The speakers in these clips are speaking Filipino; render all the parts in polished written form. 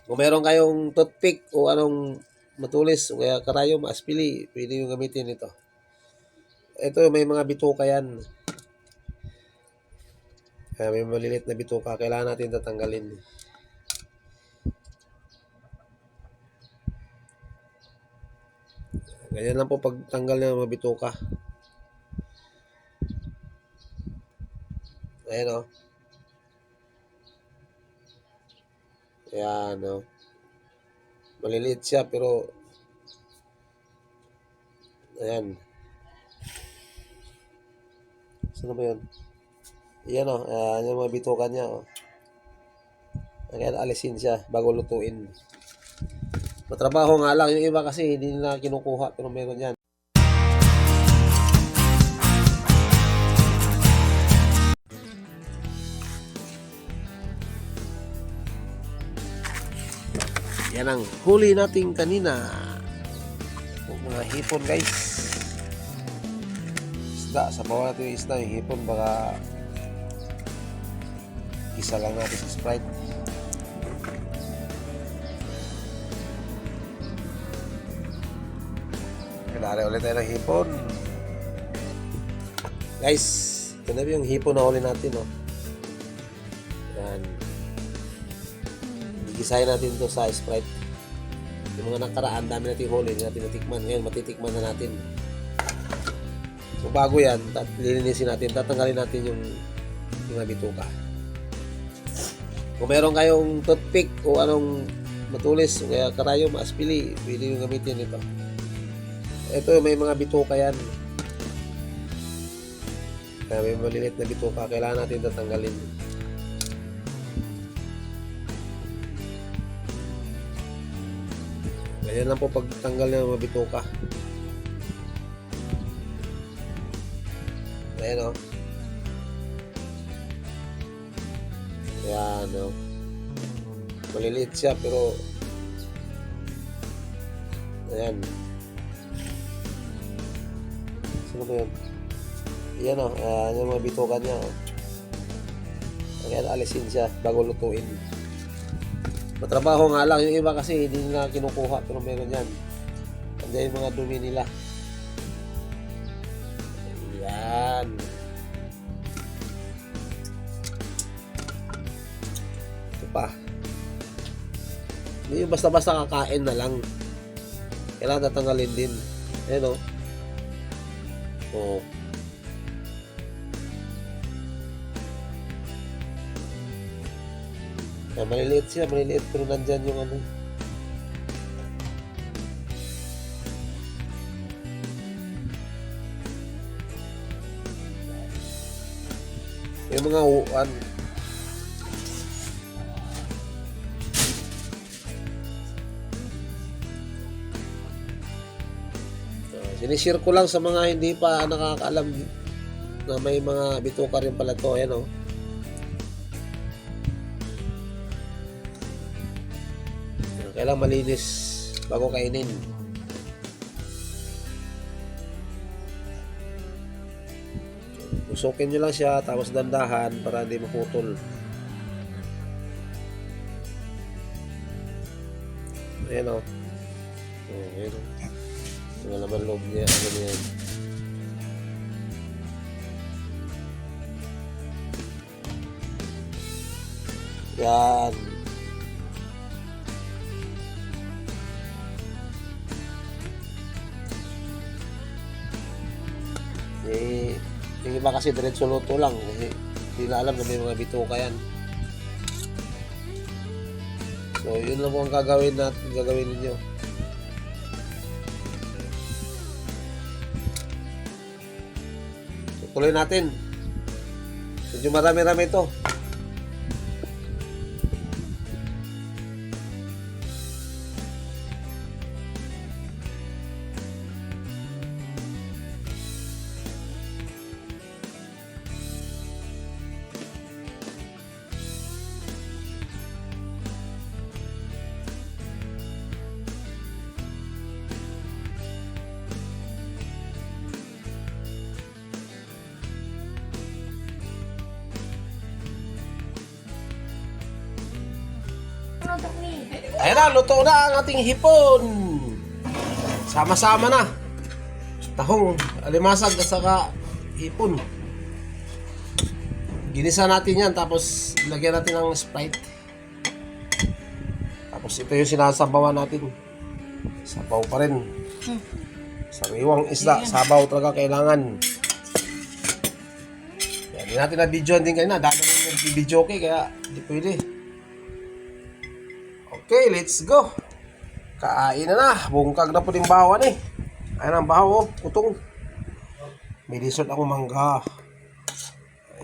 Kung meron kayong toothpick o anong matulis o kaya karayom, aspili, pwede yung gamitin ito. Ito, may mga bituka yan. Kaya may malilit na bituka. Kailangan natin tatanggalin. Ganyan lang po pagtanggal ng mga bituka. Ayan o. Ayan o. Maliliit siya pero ayan. Saan ba yun? Ayan o. Ayan yung mga bituka niya o. Kaya alisin siya bago lutuin. Matrabaho nga lang. Yung iba kasi hindi nila kinukuha pero meron yan. Yan ang huli nating kanina. Mga hipon guys. Isda. Sabawan natin yung isda. Yung hipon baka isa lang natin sa Sprite. Kailangan ulit tayo ng hipon. Guys, ito na yung hipon na huli natin. Oh. Yan. Gisahin natin ito sa Sprite. Yung mga nakaraan, dami natin huli, hindi natin natikman. Ngayon, matitikman na natin. So, bago yan, lilinisin natin, tatanggalin natin yung mga bituka. Kung meron kayong toothpick o anong matulis o kaya karayom, aspili, pwede yung gamitin ito. Ito, may mga bituka yan. Kaya may malilit na bituka, kailangan natin tatanggalin. Ganyan lang po pagtanggal ng mga bituka. Ayan o. Ayan o. Maliliit siya pero ayan. Sino ba yun? Ayan o. Ayan yung mga bituka niya o. Kaya alisin siya bago lutuin. Matrabaho nga lang. Yung iba kasi hindi nila kinukuha pero meron yan. Andiyan yung mga dumi nila. Ayan. Ito pa. Hindi yung basta-basta kakain na lang. Kailangan tatanggalin din. Ayan o. O. Maliliit siya, maliliit pero nandyan yung ano. Yung mga uwan. Sinishare ko lang sa mga hindi pa nakakaalam na may mga bituka rin pala to. Ayan o. Kailangan malinis bago kainin. Usukin nyo lang siya tapos dandahan para hindi maputol. Ayan o. Ayan o. Ito na naman loob niya. Ano niya. Yan. Yung iba kasi diretso luto lang kasi hindi na alam na may mga bituka yan. So yun lang po ang gagawin ninyo. So, tuloy natin. Medyo marami-rami ito. Ayan na, luto na ang ating hipon. Sama-sama na. Tahong, alimasag at saka hipon. Ginisa natin yan, tapos lagyan natin ng Sprite. Tapos ito yung sinasabawan natin. Sabaw pa rin. Sariwang isda, sabaw talaga kailangan. Yan, hindi natin na-video din kayo na. Dami na nag-video okay, kaya hindi pwede. Okay, let's go. Kain na na. Bungkag na po din bawan eh. Ayan ang bahaw, kutong. May dessert akong mangga.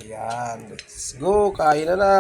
Ayan, let's go. Kain na na.